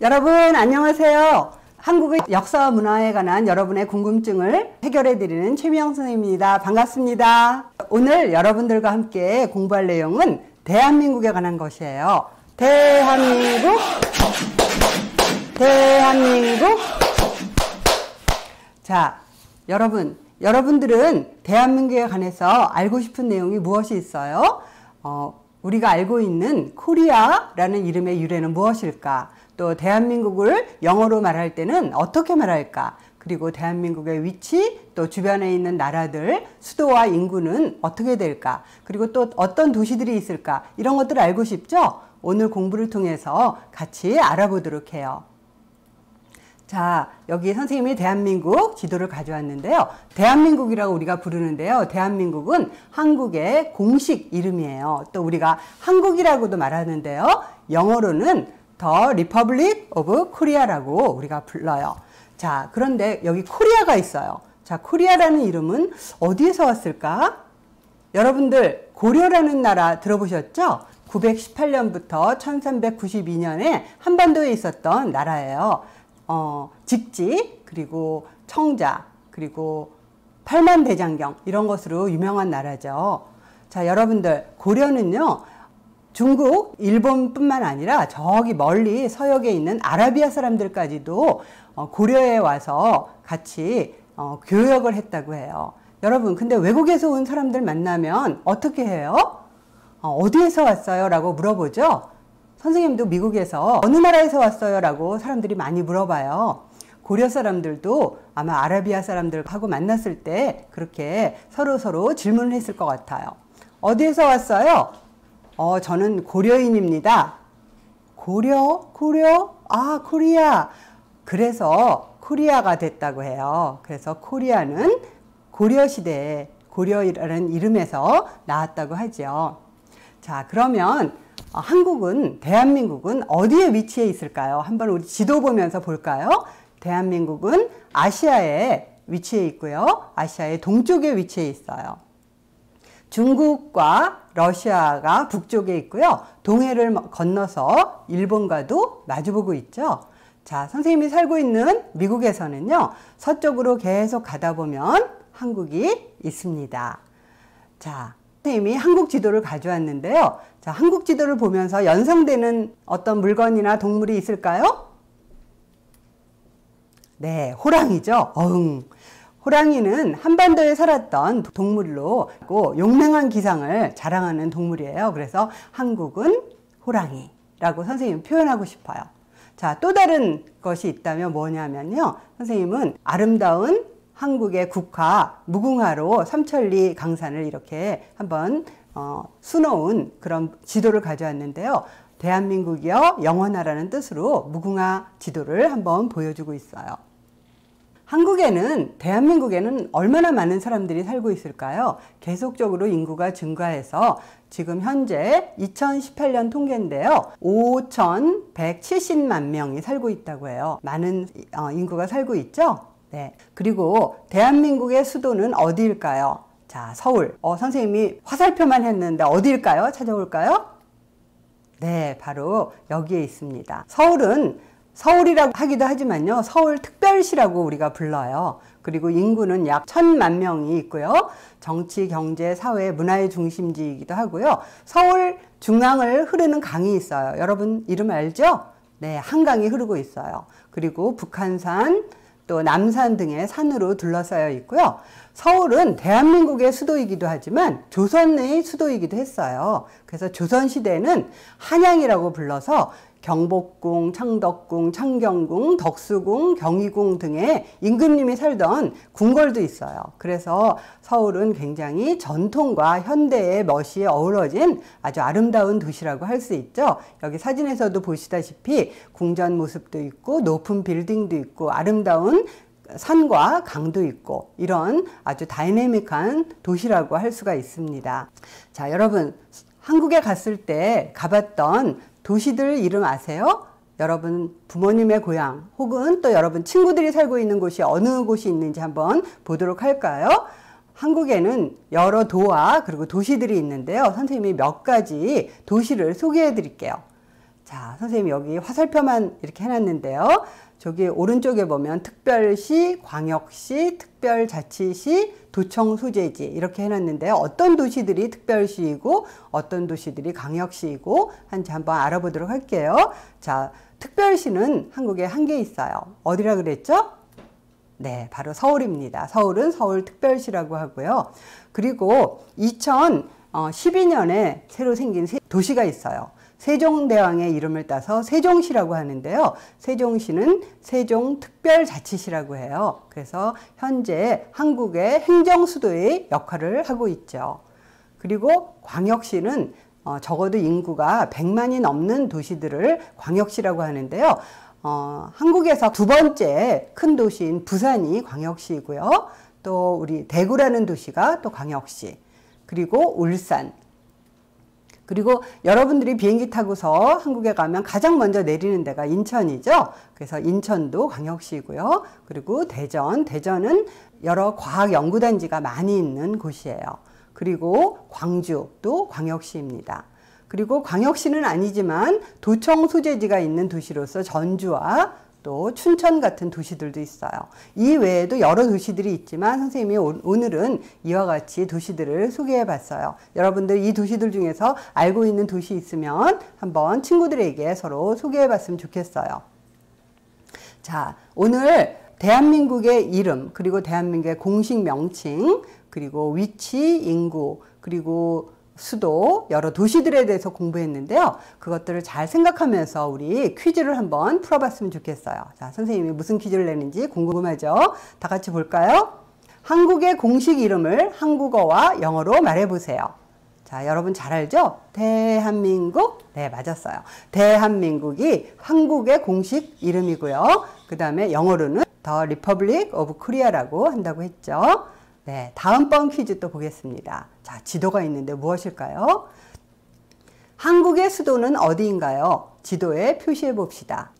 여러분 안녕하세요. 한국의 역사와 문화에 관한 여러분의 궁금증을 해결해 드리는 최미영 선생님입니다. 반갑습니다. 오늘 여러분들과 함께 공부할 내용은 대한민국에 관한 것이에요. 대한민국. 자, 여러분들은 대한민국에 관해서 알고 싶은 내용이 무엇이 있어요? 우리가 알고 있는 코리아라는 이름의 유래는 무엇일까? 또 대한민국을 영어로 말할 때는 어떻게 말할까? 그리고 대한민국의 위치, 또 주변에 있는 나라들, 수도와 인구는 어떻게 될까? 그리고 또 어떤 도시들이 있을까? 이런 것들을 알고 싶죠? 오늘 공부를 통해서 같이 알아보도록 해요. 자, 여기 선생님이 대한민국 지도를 가져왔는데요. 대한민국이라고 우리가 부르는데요. 대한민국은 한국의 공식 이름이에요. 또 우리가 한국이라고도 말하는데요. 영어로는 The Republic of Korea라고 우리가 불러요. 자, 그런데 여기 코리아가 있어요. 자, 코리아라는 이름은 어디에서 왔을까? 여러분들 고려라는 나라 들어보셨죠? 918년부터 1392년에 한반도에 있었던 나라예요. 직지, 그리고 청자, 그리고 팔만대장경 이런 것으로 유명한 나라죠. 자, 여러분들 고려는요. 중국, 일본뿐만 아니라 저기 멀리 서역에 있는 아라비아 사람들까지도 고려에 와서 같이 교역을 했다고 해요. 여러분, 근데 외국에서 온 사람들 만나면 어떻게 해요? 어디에서 왔어요? 라고 물어보죠. 선생님도 미국에서 어느 나라에서 왔어요? 라고 사람들이 많이 물어봐요. 고려 사람들도 아마 아라비아 사람들하고 만났을 때 그렇게 서로 질문을 했을 것 같아요. 어디에서 왔어요? 저는 고려인입니다. 고려? 아, 코리아. 그래서 코리아가 됐다고 해요. 그래서 코리아는 고려시대에 고려라는 이름에서 나왔다고 하죠. 자, 그러면 대한민국은 어디에 위치해 있을까요? 한번 우리 지도 보면서 볼까요? 대한민국은 아시아에 위치해 있고요. 아시아의 동쪽에 위치해 있어요. 중국과 러시아가 북쪽에 있고요. 동해를 건너서 일본과도 마주보고 있죠. 자, 선생님이 살고 있는 미국에서는요. 서쪽으로 계속 가다 보면 한국이 있습니다. 자, 선생님이 한국 지도를 가져왔는데요. 자, 한국 지도를 보면서 연상되는 어떤 물건이나 동물이 있을까요? 네, 호랑이죠. 호랑이는 한반도에 살았던 동물로 용맹한 기상을 자랑하는 동물이에요. 그래서 한국은 호랑이라고 선생님이 표현하고 싶어요. 자, 또 다른 것이 있다면 뭐냐면요. 선생님은 아름다운 한국의 국화 무궁화로 삼천리 강산을 이렇게 한번 수놓은 그런 지도를 가져왔는데요. 대한민국이여 영원하라는 뜻으로 무궁화 지도를 한번 보여주고 있어요. 대한민국에는 얼마나 많은 사람들이 살고 있을까요? 계속적으로 인구가 증가해서 지금 현재 2018년 통계인데요. 5,170만 명이 살고 있다고 해요. 많은 인구가 살고 있죠? 네. 그리고 대한민국의 수도는 어디일까요? 자, 서울. 선생님이 화살표만 했는데 어디일까요? 찾아볼까요? 네, 바로 여기에 있습니다. 서울이라고 하기도 하지만요. 서울특별시라고 우리가 불러요. 그리고 인구는 약 1,000만 명이 있고요. 정치, 경제, 사회, 문화의 중심지이기도 하고요. 서울 중앙을 흐르는 강이 있어요. 여러분 이름 알죠? 네, 한강이 흐르고 있어요. 그리고 북한산, 또 남산 등의 산으로 둘러싸여 있고요. 서울은 대한민국의 수도이기도 하지만 조선의 수도이기도 했어요. 그래서 조선시대에는 한양이라고 불러서 경복궁, 창덕궁, 창경궁, 덕수궁, 경희궁 등의 임금님이 살던 궁궐도 있어요. 그래서 서울은 굉장히 전통과 현대의 멋이 어우러진 아주 아름다운 도시라고 할 수 있죠. 여기 사진에서도 보시다시피 궁전 모습도 있고 높은 빌딩도 있고 아름다운 산과 강도 있고 이런 아주 다이내믹한 도시라고 할 수가 있습니다. 자, 여러분 한국에 갔을 때 가봤던 도시들 이름 아세요? 여러분 부모님의 고향 혹은 또 여러분 친구들이 살고 있는 곳이 어느 곳이 있는지 한번 보도록 할까요? 한국에는 여러 도와 그리고 도시들이 있는데요. 선생님이 몇 가지 도시를 소개해 드릴게요. 자, 선생님이 여기 화살표만 이렇게 해놨는데요. 저기 오른쪽에 보면 특별시, 광역시, 특별자치시, 도청 소재지 이렇게 해놨는데요. 어떤 도시들이 특별시이고 어떤 도시들이 광역시이고 한지 한번 알아보도록 할게요. 자, 특별시는 한국에 한 개 있어요. 어디라 그랬죠? 네, 바로 서울입니다. 서울은 서울특별시라고 하고요. 그리고 2012년에 새로 생긴 도시가 있어요. 세종대왕의 이름을 따서 세종시라고 하는데요. 세종시는 세종특별자치시라고 해요. 그래서 현재 한국의 행정수도의 역할을 하고 있죠. 그리고 광역시는 적어도 인구가 100만이 넘는 도시들을 광역시라고 하는데요. 한국에서 두 번째 큰 도시인 부산이 광역시이고요. 또 우리 대구라는 도시가 또 광역시, 그리고 울산, 그리고 여러분들이 비행기 타고서 한국에 가면 가장 먼저 내리는 데가 인천이죠. 그래서 인천도 광역시이고요. 그리고 대전은 여러 과학연구단지가 많이 있는 곳이에요. 그리고 광주도 광역시입니다. 그리고 광역시는 아니지만 도청 소재지가 있는 도시로서 전주와 또 춘천 같은 도시들도 있어요. 이 외에도 여러 도시들이 있지만 선생님이 오늘은 이와 같이 도시들을 소개해 봤어요. 여러분들 이 도시들 중에서 알고 있는 도시 있으면 한번 친구들에게 서로 소개해 봤으면 좋겠어요. 자, 오늘 대한민국의 이름, 그리고 대한민국의 공식 명칭, 그리고 위치, 인구, 그리고 수도, 여러 도시들에 대해서 공부했는데요. 그것들을 잘 생각하면서 우리 퀴즈를 한번 풀어봤으면 좋겠어요. 자, 선생님이 무슨 퀴즈를 내는지 궁금하죠? 다 같이 볼까요? 한국의 공식 이름을 한국어와 영어로 말해보세요. 자, 여러분 잘 알죠? 대한민국? 네, 맞았어요. 대한민국이 한국의 공식 이름이고요. 그 다음에 영어로는 The Republic of Korea라고 한다고 했죠. 네, 다음번 퀴즈 또 보겠습니다. 자, 지도가 있는데 무엇일까요? 한국의 수도는 어디인가요? 지도에 표시해 봅시다.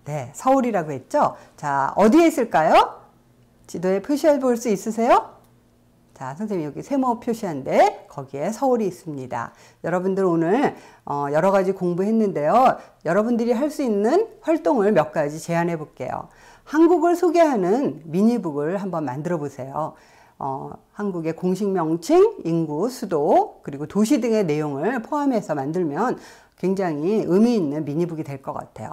네, 서울이라고 했죠? 자, 어디에 있을까요? 지도에 표시해 볼 수 있으세요? 자, 선생님이 여기 세모 표시한데 거기에 서울이 있습니다. 여러분들 오늘 여러 가지 공부했는데요. 여러분들이 할 수 있는 활동을 몇 가지 제안해 볼게요. 한국을 소개하는 미니북을 한번 만들어 보세요. 한국의 공식 명칭, 인구, 수도, 그리고 도시 등의 내용을 포함해서 만들면 굉장히 의미 있는 미니북이 될 것 같아요.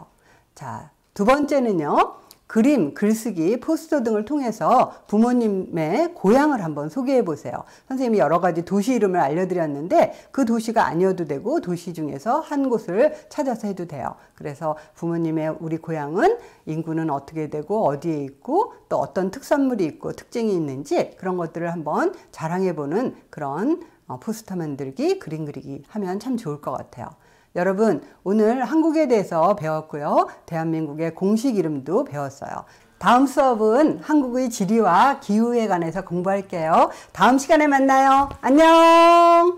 자, 두 번째는요. 그림, 글쓰기, 포스터 등을 통해서 부모님의 고향을 한번 소개해 보세요. 선생님이 여러 가지 도시 이름을 알려드렸는데 그 도시가 아니어도 되고 도시 중에서 한 곳을 찾아서 해도 돼요. 그래서 부모님의 우리 고향은 인구는 어떻게 되고 어디에 있고 또 어떤 특산물이 있고 특징이 있는지 그런 것들을 한번 자랑해 보는 그런 포스터 만들기, 그림 그리기 하면 참 좋을 것 같아요. 여러분, 오늘 한국에 대해서 배웠고요. 대한민국의 공식 이름도 배웠어요. 다음 수업은 한국의 지리와 기후에 관해서 공부할게요. 다음 시간에 만나요. 안녕!